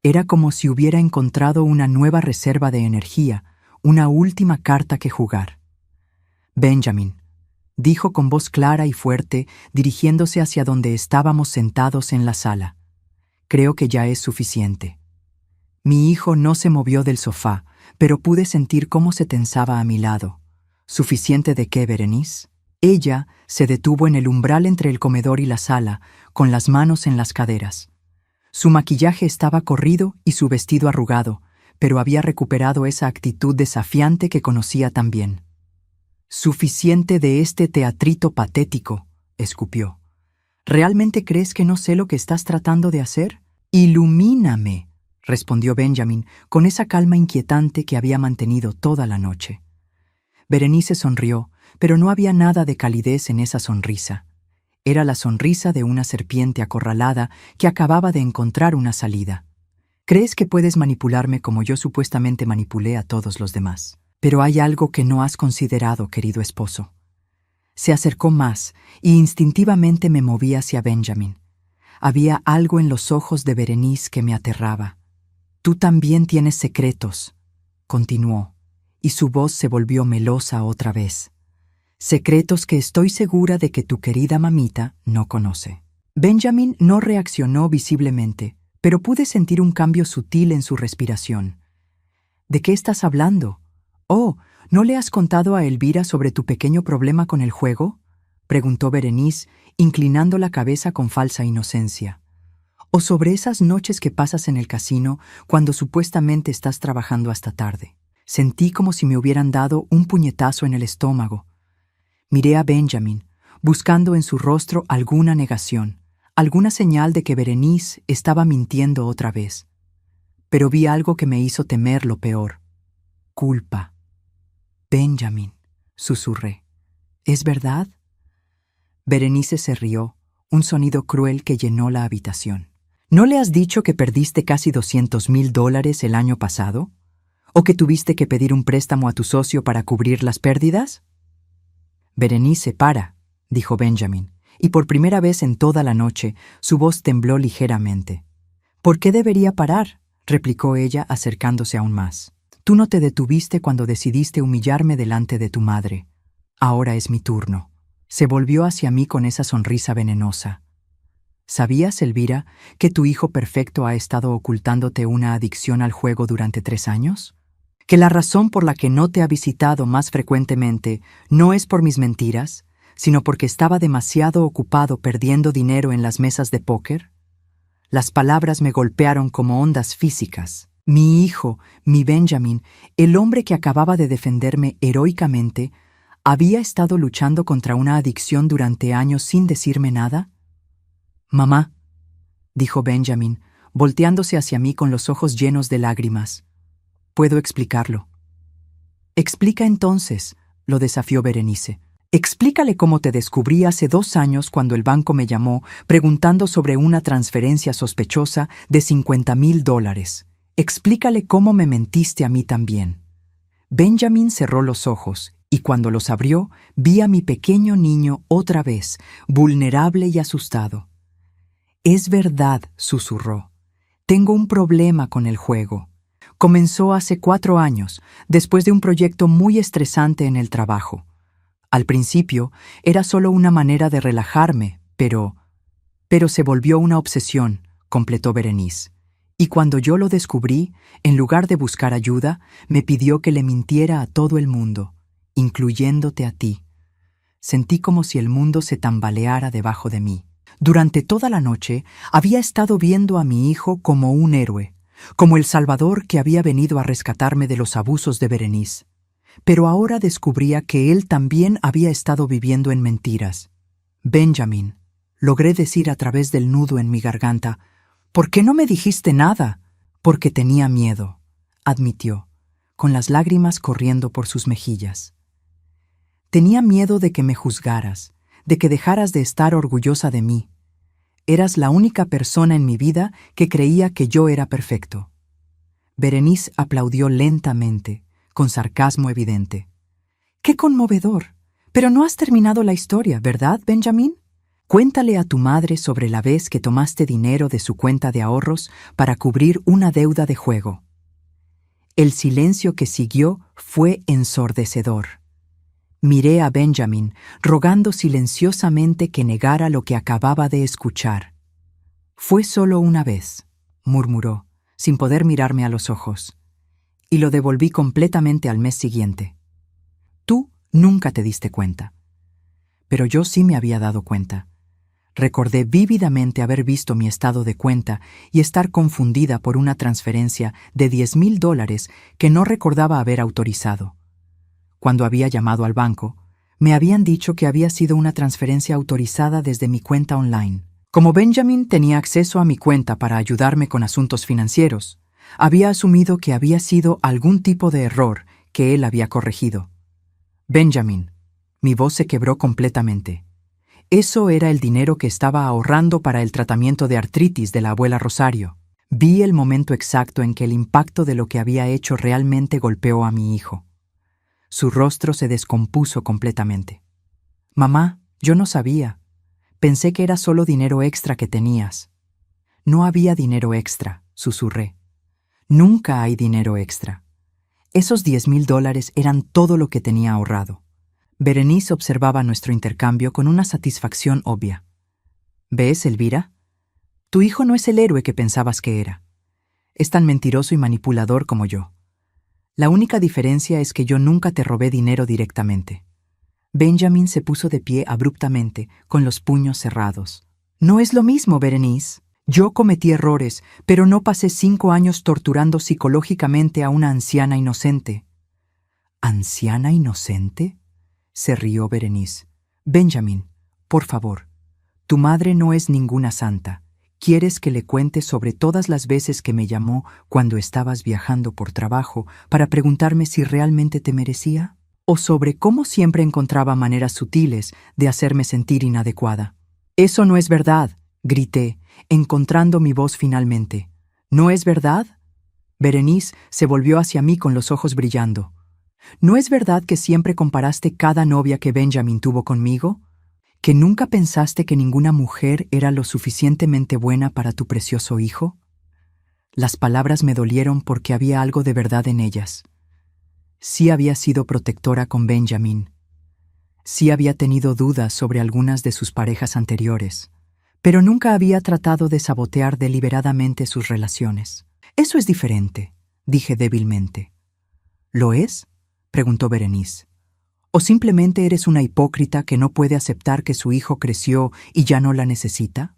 Era como si hubiera encontrado una nueva reserva de energía, una última carta que jugar. «Benjamin», dijo con voz clara y fuerte, dirigiéndose hacia donde estábamos sentados en la sala. «Creo que ya es suficiente». Mi hijo no se movió del sofá, pero pude sentir cómo se tensaba a mi lado. ¿Suficiente de qué, Berenice? Ella se detuvo en el umbral entre el comedor y la sala, con las manos en las caderas. Su maquillaje estaba corrido y su vestido arrugado, pero había recuperado esa actitud desafiante que conocía tan bien. «Suficiente de este teatrito patético», escupió. «¿Realmente crees que no sé lo que estás tratando de hacer? Ilumíname», respondió Benjamin con esa calma inquietante que había mantenido toda la noche. Berenice sonrió, pero no había nada de calidez en esa sonrisa. Era la sonrisa de una serpiente acorralada que acababa de encontrar una salida. «¿Crees que puedes manipularme como yo supuestamente manipulé a todos los demás? Pero hay algo que no has considerado, querido esposo». Se acercó más y instintivamente me moví hacia Benjamin. Había algo en los ojos de Berenice que me aterraba. «Tú también tienes secretos», continuó, y su voz se volvió melosa otra vez. «Secretos que estoy segura de que tu querida mamita no conoce». Benjamin no reaccionó visiblemente, pero pude sentir un cambio sutil en su respiración. «¿De qué estás hablando? Oh, ¿no le has contado a Elvira sobre tu pequeño problema con el juego?», preguntó Berenice, inclinando la cabeza con falsa inocencia. «¿O sobre esas noches que pasas en el casino cuando supuestamente estás trabajando hasta tarde?» Sentí como si me hubieran dado un puñetazo en el estómago. Miré a Benjamin, buscando en su rostro alguna negación, alguna señal de que Berenice estaba mintiendo otra vez. Pero vi algo que me hizo temer lo peor. Culpa. «Benjamin», susurré. «¿Es verdad?» Berenice se rió, un sonido cruel que llenó la habitación. «¿No le has dicho que perdiste casi $200,000 el año pasado? ¿O que tuviste que pedir un préstamo a tu socio para cubrir las pérdidas?» «Berenice, para», dijo Benjamin, y por primera vez en toda la noche su voz tembló ligeramente. «¿Por qué debería parar?», replicó ella acercándose aún más. «Tú no te detuviste cuando decidiste humillarme delante de tu madre. Ahora es mi turno». Se volvió hacia mí con esa sonrisa venenosa. «¿Sabías, Elvira, que tu hijo perfecto ha estado ocultándote una adicción al juego durante 3 años? ¿Que la razón por la que no te ha visitado más frecuentemente no es por mis mentiras, sino porque estaba demasiado ocupado perdiendo dinero en las mesas de póker?» Las palabras me golpearon como ondas físicas. Mi hijo, mi Benjamin, el hombre que acababa de defenderme heroicamente, ¿había estado luchando contra una adicción durante años sin decirme nada? «Mamá», dijo Benjamin, volteándose hacia mí con los ojos llenos de lágrimas. «Puedo explicarlo». «Explica entonces», lo desafió Berenice. «Explícale cómo te descubrí hace 2 años cuando el banco me llamó preguntando sobre una transferencia sospechosa de $50,000. Explícale cómo me mentiste a mí también». Benjamin cerró los ojos y cuando los abrió vi a mi pequeño niño otra vez, vulnerable y asustado. «Es verdad», susurró. «Tengo un problema con el juego. Comenzó hace 4 años, después de un proyecto muy estresante en el trabajo. Al principio era solo una manera de relajarme, pero se volvió una obsesión», completó Berenice. «Y cuando yo lo descubrí, en lugar de buscar ayuda, me pidió que le mintiera a todo el mundo, incluyéndote a ti». Sentí como si el mundo se tambaleara debajo de mí. Durante toda la noche había estado viendo a mi hijo como un héroe, como el Salvador que había venido a rescatarme de los abusos de Berenice. Pero ahora descubría que él también había estado viviendo en mentiras. Benjamin, logré decir a través del nudo en mi garganta, ¿por qué no me dijiste nada? Porque tenía miedo, admitió, con las lágrimas corriendo por sus mejillas. Tenía miedo de que me juzgaras, de que dejaras de estar orgullosa de mí. Eras la única persona en mi vida que creía que yo era perfecto. Berenice aplaudió lentamente, con sarcasmo evidente. ¡Qué conmovedor! Pero no has terminado la historia, ¿verdad, Benjamin? Cuéntale a tu madre sobre la vez que tomaste dinero de su cuenta de ahorros para cubrir una deuda de juego. El silencio que siguió fue ensordecedor. Miré a Benjamin, rogando silenciosamente que negara lo que acababa de escuchar. «Fue solo una vez», murmuró, sin poder mirarme a los ojos. Y lo devolví completamente al mes siguiente. Tú nunca te diste cuenta. Pero yo sí me había dado cuenta. Recordé vívidamente haber visto mi estado de cuenta y estar confundida por una transferencia de $10,000 que no recordaba haber autorizado. Cuando había llamado al banco, me habían dicho que había sido una transferencia autorizada desde mi cuenta online. Como Benjamin tenía acceso a mi cuenta para ayudarme con asuntos financieros, había asumido que había sido algún tipo de error que él había corregido. Benjamin, mi voz se quebró completamente. Eso era el dinero que estaba ahorrando para el tratamiento de artritis de la abuela Rosario. Vi el momento exacto en que el impacto de lo que había hecho realmente golpeó a mi hijo. Su rostro se descompuso completamente. «Mamá, yo no sabía. Pensé que era solo dinero extra que tenías». «No había dinero extra», susurré. «Nunca hay dinero extra. Esos $10,000 eran todo lo que tenía ahorrado». Berenice observaba nuestro intercambio con una satisfacción obvia. «¿Ves, Elvira? Tu hijo no es el héroe que pensabas que era. Es tan mentiroso y manipulador como yo. La única diferencia es que yo nunca te robé dinero directamente». Benjamin se puso de pie abruptamente, con los puños cerrados. «No es lo mismo, Berenice. Yo cometí errores, pero no pasé 5 años torturando psicológicamente a una anciana inocente». «¿Anciana inocente?», se rió Berenice. «Benjamin, por favor, tu madre no es ninguna santa. ¿Quieres que le cuente sobre todas las veces que me llamó cuando estabas viajando por trabajo para preguntarme si realmente te merecía? ¿O sobre cómo siempre encontraba maneras sutiles de hacerme sentir inadecuada?» «Eso no es verdad», grité, encontrando mi voz finalmente. «¿No es verdad?» Berenice se volvió hacia mí con los ojos brillando. «¿No es verdad que siempre comparaste cada novia que Benjamin tuvo conmigo? ¿Que nunca pensaste que ninguna mujer era lo suficientemente buena para tu precioso hijo?» Las palabras me dolieron porque había algo de verdad en ellas. Sí había sido protectora con Benjamin. Sí había tenido dudas sobre algunas de sus parejas anteriores, pero nunca había tratado de sabotear deliberadamente sus relaciones. «Eso es diferente», dije débilmente. «¿Lo es?», preguntó Berenice. «¿O simplemente eres una hipócrita que no puede aceptar que su hijo creció y ya no la necesita?»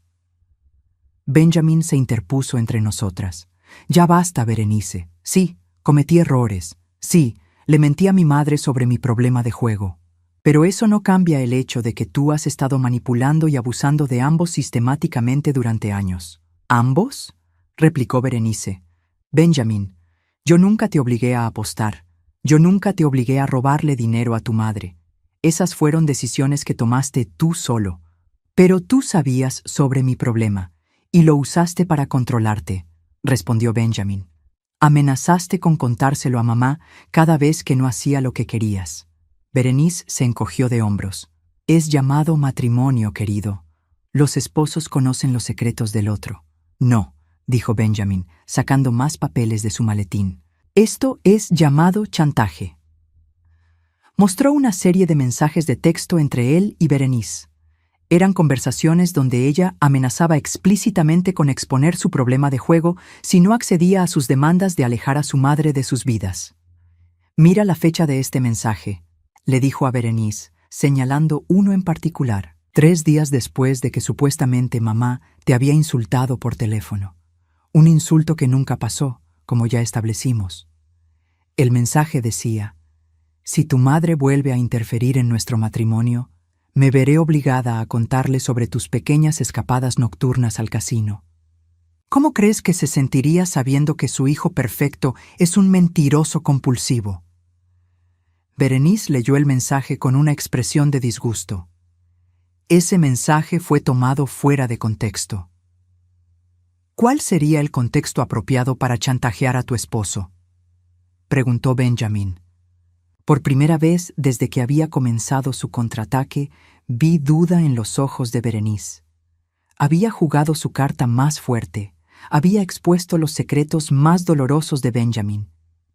Benjamin se interpuso entre nosotras. «Ya basta, Berenice. Sí, cometí errores. Sí, le mentí a mi madre sobre mi problema de juego. Pero eso no cambia el hecho de que tú has estado manipulando y abusando de ambos sistemáticamente durante años». «¿Ambos?», replicó Berenice. «Benjamin, yo nunca te obligué a apostar. Yo nunca te obligué a robarle dinero a tu madre. Esas fueron decisiones que tomaste tú solo. Pero tú sabías sobre mi problema y lo usaste para controlarte», respondió Benjamin. «Amenazaste con contárselo a mamá cada vez que no hacía lo que querías». Berenice se encogió de hombros. «Es llamado matrimonio, querido. Los esposos conocen los secretos del otro». «No», dijo Benjamin, sacando más papeles de su maletín. «Esto es llamado chantaje». Mostró una serie de mensajes de texto entre él y Berenice. Eran conversaciones donde ella amenazaba explícitamente con exponer su problema de juego si no accedía a sus demandas de alejar a su madre de sus vidas. «Mira la fecha de este mensaje», le dijo a Berenice, señalando uno en particular, 3 días después de que supuestamente mamá te había insultado por teléfono. Un insulto que nunca pasó, como ya establecimos. El mensaje decía: si tu madre vuelve a interferir en nuestro matrimonio, me veré obligada a contarle sobre tus pequeñas escapadas nocturnas al casino. ¿Cómo crees que se sentiría sabiendo que su hijo perfecto es un mentiroso compulsivo? Berenice leyó el mensaje con una expresión de disgusto. Ese mensaje fue tomado fuera de contexto. ¿Cuál sería el contexto apropiado para chantajear a tu esposo?, preguntó Benjamin. Por primera vez desde que había comenzado su contraataque, vi duda en los ojos de Berenice. Había jugado su carta más fuerte, había expuesto los secretos más dolorosos de Benjamin,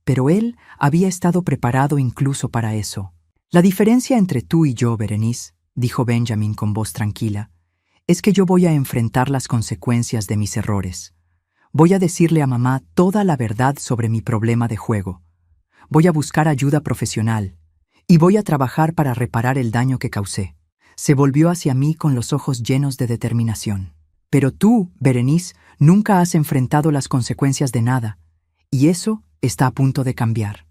pero él había estado preparado incluso para eso. La diferencia entre tú y yo, Berenice, dijo Benjamin con voz tranquila, es que yo voy a enfrentar las consecuencias de mis errores. Voy a decirle a mamá toda la verdad sobre mi problema de juego. Voy a buscar ayuda profesional y voy a trabajar para reparar el daño que causé. Se volvió hacia mí con los ojos llenos de determinación. Pero tú, Berenice, nunca has enfrentado las consecuencias de nada, y eso está a punto de cambiar.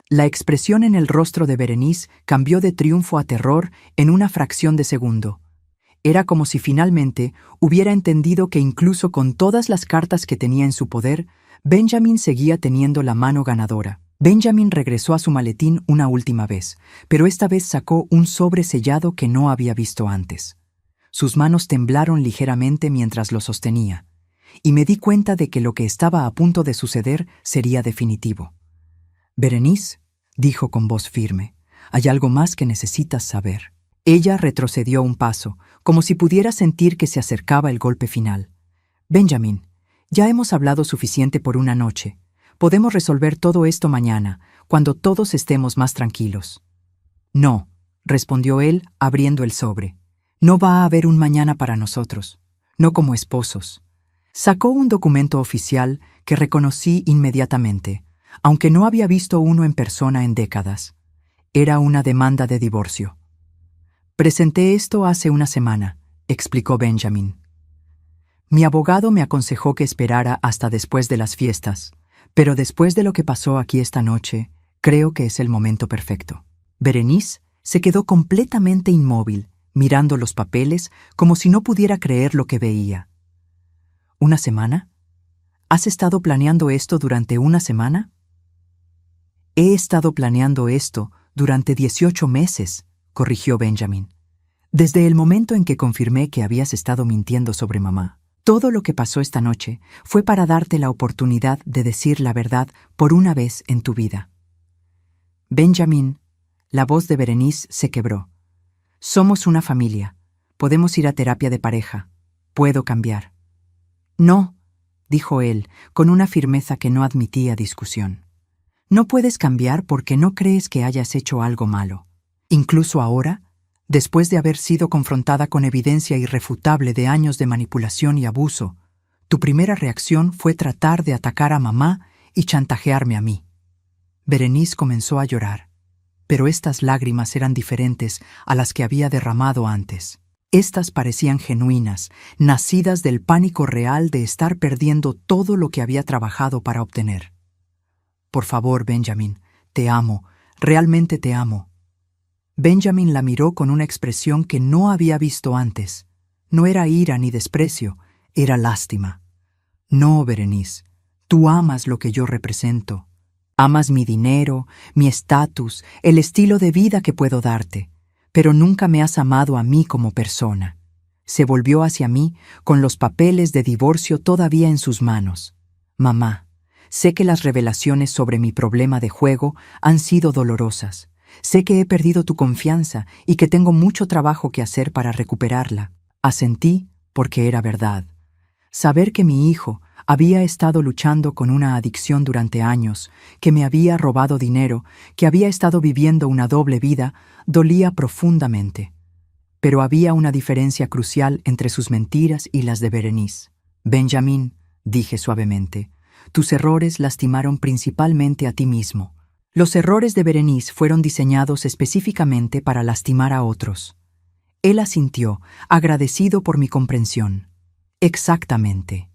La expresión en el rostro de Berenice cambió de triunfo a terror en una fracción de segundo. Era como si finalmente hubiera entendido que incluso con todas las cartas que tenía en su poder, Benjamin seguía teniendo la mano ganadora. Benjamin regresó a su maletín una última vez, pero esta vez sacó un sobre sellado que no había visto antes. Sus manos temblaron ligeramente mientras lo sostenía, y me di cuenta de que lo que estaba a punto de suceder sería definitivo. «Berenice», dijo con voz firme, «hay algo más que necesitas saber». Ella retrocedió un paso, como si pudiera sentir que se acercaba el golpe final. «Benjamin, ya hemos hablado suficiente por una noche. Podemos resolver todo esto mañana, cuando todos estemos más tranquilos». «No», respondió él, abriendo el sobre. «No va a haber un mañana para nosotros, no como esposos». Sacó un documento oficial que reconocí inmediatamente, aunque no había visto uno en persona en décadas. Era una demanda de divorcio. «Presenté esto hace una semana», explicó Benjamin. «Mi abogado me aconsejó que esperara hasta después de las fiestas, pero después de lo que pasó aquí esta noche, creo que es el momento perfecto». Berenice se quedó completamente inmóvil, mirando los papeles como si no pudiera creer lo que veía. «¿Una semana? ¿Has estado planeando esto durante una semana?» «He estado planeando esto durante 18 meses», corrigió Benjamin. «Desde el momento en que confirmé que habías estado mintiendo sobre mamá. Todo lo que pasó esta noche fue para darte la oportunidad de decir la verdad por una vez en tu vida». «Benjamin», la voz de Berenice se quebró. «Somos una familia. Podemos ir a terapia de pareja. Puedo cambiar». «No», dijo él, con una firmeza que no admitía discusión. «No puedes cambiar porque no crees que hayas hecho algo malo. Incluso ahora, después de haber sido confrontada con evidencia irrefutable de años de manipulación y abuso, tu primera reacción fue tratar de atacar a mamá y chantajearme a mí». Berenice comenzó a llorar, pero estas lágrimas eran diferentes a las que había derramado antes. Estas parecían genuinas, nacidas del pánico real de estar perdiendo todo lo que había trabajado para obtener. «Por favor, Benjamin, te amo, realmente te amo». Benjamin la miró con una expresión que no había visto antes. No era ira ni desprecio, era lástima. «No, Berenice, tú amas lo que yo represento. Amas mi dinero, mi estatus, el estilo de vida que puedo darte, pero nunca me has amado a mí como persona». Se volvió hacia mí con los papeles de divorcio todavía en sus manos. «Mamá, sé que las revelaciones sobre mi problema de juego han sido dolorosas. Sé que he perdido tu confianza y que tengo mucho trabajo que hacer para recuperarla». Asentí porque era verdad. Saber que mi hijo había estado luchando con una adicción durante años, que me había robado dinero, que había estado viviendo una doble vida, dolía profundamente. Pero había una diferencia crucial entre sus mentiras y las de Berenice. «Benjamin», dije suavemente, «tus errores lastimaron principalmente a ti mismo. Los errores de Berenice fueron diseñados específicamente para lastimar a otros». Él asintió, agradecido por mi comprensión. «Exactamente.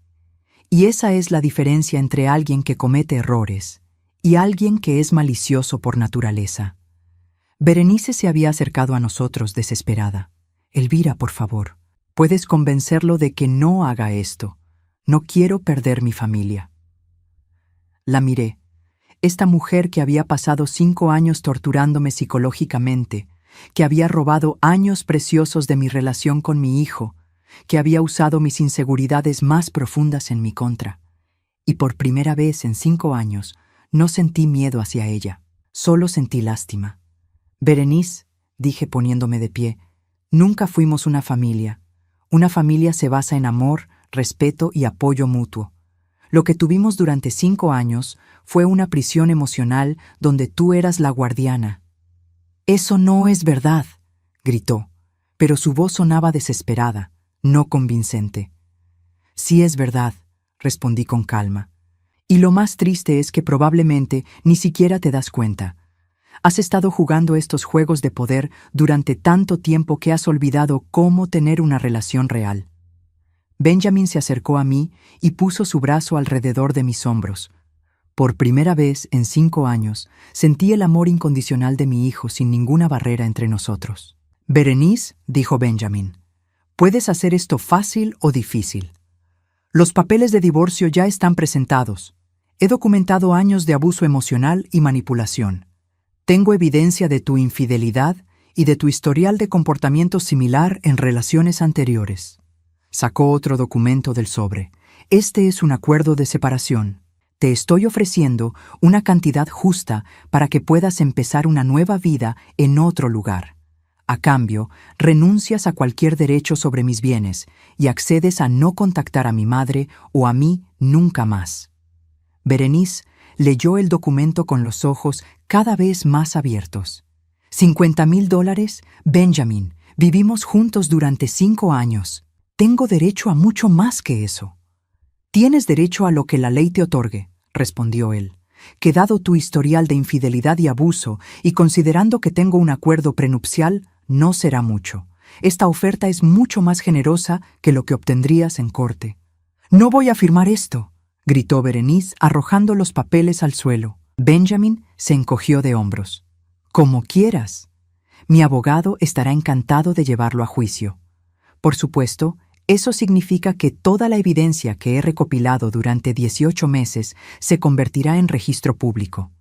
Y esa es la diferencia entre alguien que comete errores y alguien que es malicioso por naturaleza. Berenice se había acercado a nosotros desesperada. Elvira, por favor, puedes convencerlo de que no haga esto. No quiero perder mi familia. La miré. Esta mujer que había pasado 5 años torturándome psicológicamente, que había robado años preciosos de mi relación con mi hijo, que había usado mis inseguridades más profundas en mi contra. Y por primera vez en 5 años no sentí miedo hacia ella, solo sentí lástima. Berenice, dije poniéndome de pie, nunca fuimos una familia. Una familia se basa en amor, respeto y apoyo mutuo. Lo que tuvimos durante 5 años fue una prisión emocional donde tú eras la guardiana. «Eso no es verdad», gritó, pero su voz sonaba desesperada, no convincente. «Sí es verdad», respondí con calma. «Y lo más triste es que probablemente ni siquiera te das cuenta. Has estado jugando estos juegos de poder durante tanto tiempo que has olvidado cómo tener una relación real». Benjamin se acercó a mí y puso su brazo alrededor de mis hombros. Por primera vez en 5 años, sentí el amor incondicional de mi hijo sin ninguna barrera entre nosotros. «Berenice», dijo Benjamin, «puedes hacer esto fácil o difícil. Los papeles de divorcio ya están presentados. He documentado años de abuso emocional y manipulación. Tengo evidencia de tu infidelidad y de tu historial de comportamiento similar en relaciones anteriores». Sacó otro documento del sobre. «Este es un acuerdo de separación. Te estoy ofreciendo una cantidad justa para que puedas empezar una nueva vida en otro lugar. A cambio, renuncias a cualquier derecho sobre mis bienes y accedes a no contactar a mi madre o a mí nunca más». Berenice leyó el documento con los ojos cada vez más abiertos. $50,000, Benjamin. Vivimos juntos durante 5 años. Tengo derecho a mucho más que eso. «Tienes derecho a lo que la ley te otorgue», respondió él, «que dado tu historial de infidelidad y abuso, y considerando que tengo un acuerdo prenupcial, no será mucho. Esta oferta es mucho más generosa que lo que obtendrías en corte». «No voy a firmar esto», gritó Berenice, arrojando los papeles al suelo. Benjamin se encogió de hombros. «Como quieras. Mi abogado estará encantado de llevarlo a juicio. Por supuesto, eso significa que toda la evidencia que he recopilado durante 18 meses se convertirá en registro público,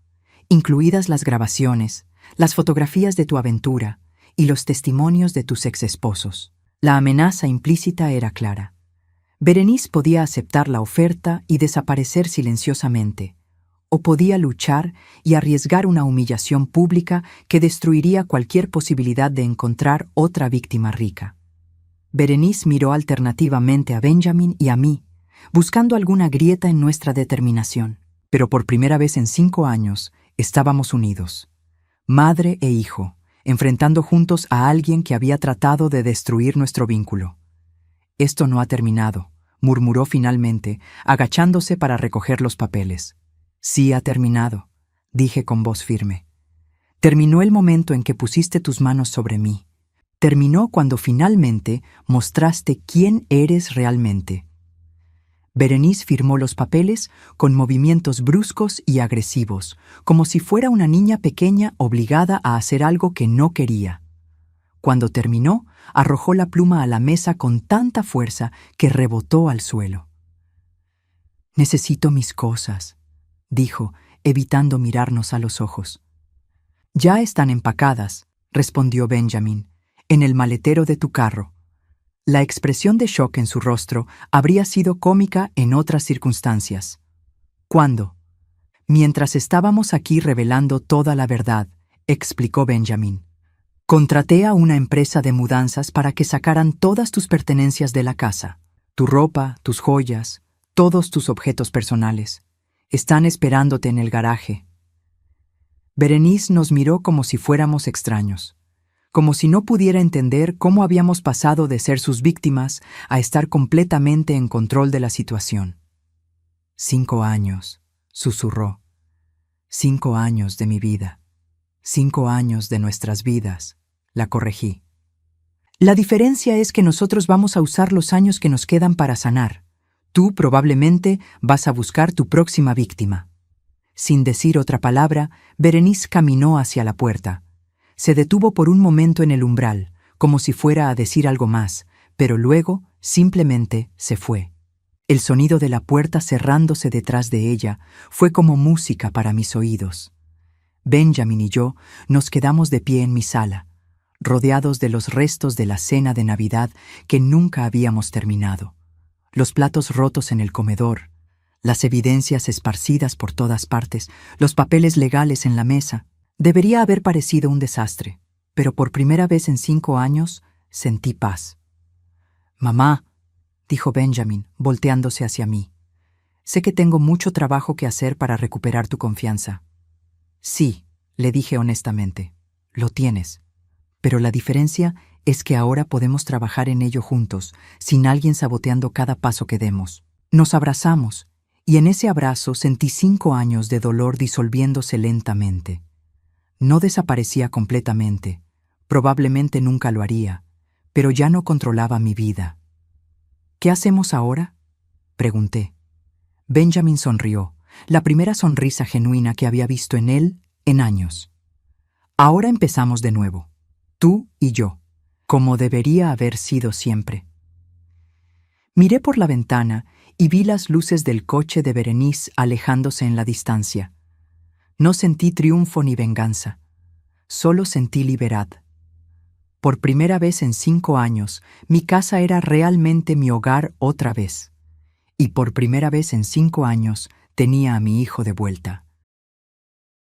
incluidas las grabaciones, las fotografías de tu aventura y los testimonios de tus exesposos». La amenaza implícita era clara. Berenice podía aceptar la oferta y desaparecer silenciosamente, o podía luchar y arriesgar una humillación pública que destruiría cualquier posibilidad de encontrar otra víctima rica. Berenice miró alternativamente a Benjamin y a mí, buscando alguna grieta en nuestra determinación. Pero por primera vez en 5 años estábamos unidos, madre e hijo, enfrentando juntos a alguien que había tratado de destruir nuestro vínculo. «Esto no ha terminado», murmuró finalmente, agachándose para recoger los papeles. «Sí ha terminado», dije con voz firme. «Terminó el momento en que pusiste tus manos sobre mí. Terminó cuando finalmente mostraste quién eres realmente». Berenice firmó los papeles con movimientos bruscos y agresivos, como si fuera una niña pequeña obligada a hacer algo que no quería. Cuando terminó, arrojó la pluma a la mesa con tanta fuerza que rebotó al suelo. «Necesito mis cosas», dijo, evitando mirarnos a los ojos. «Ya están empacadas», respondió Benjamin, «en el maletero de tu carro». La expresión de shock en su rostro habría sido cómica en otras circunstancias. «¿Cuándo?» «Mientras estábamos aquí revelando toda la verdad», explicó Benjamin. «Contraté a una empresa de mudanzas para que sacaran todas tus pertenencias de la casa. Tu ropa, tus joyas, todos tus objetos personales. Están esperándote en el garaje». Berenice nos miró como si fuéramos extraños, como si no pudiera entender cómo habíamos pasado de ser sus víctimas a estar completamente en control de la situación. «5 años», susurró. «5 años de mi vida. 5 años de nuestras vidas», la corregí. «La diferencia es que nosotros vamos a usar los años que nos quedan para sanar. Tú probablemente vas a buscar tu próxima víctima. Sin decir otra palabra, Berenice caminó hacia la puerta. Se detuvo por un momento en el umbral, como si fuera a decir algo más, pero luego simplemente se fue. El sonido de la puerta cerrándose detrás de ella fue como música para mis oídos. Benjamin y yo nos quedamos de pie en mi sala, rodeados de los restos de la cena de Navidad que nunca habíamos terminado. Los platos rotos en el comedor, las evidencias esparcidas por todas partes, los papeles legales en la mesa. Debería haber parecido un desastre, pero por primera vez en 5 años sentí paz. «Mamá», dijo Benjamin, volteándose hacia mí, «sé que tengo mucho trabajo que hacer para recuperar tu confianza». «Sí», le dije honestamente, «lo tienes. Pero la diferencia es que ahora podemos trabajar en ello juntos, sin alguien saboteando cada paso que demos». Nos abrazamos, y en ese abrazo sentí 5 años de dolor disolviéndose lentamente. No desaparecía completamente, probablemente nunca lo haría, pero ya no controlaba mi vida. «¿Qué hacemos ahora?», pregunté. Benjamin sonrió, la primera sonrisa genuina que había visto en él en años. «Ahora empezamos de nuevo, tú y yo, como debería haber sido siempre». Miré por la ventana y vi las luces del coche de Berenice alejándose en la distancia. No sentí triunfo ni venganza, solo sentí libertad. Por primera vez en 5 años, mi casa era realmente mi hogar otra vez. Y por primera vez en 5 años, tenía a mi hijo de vuelta.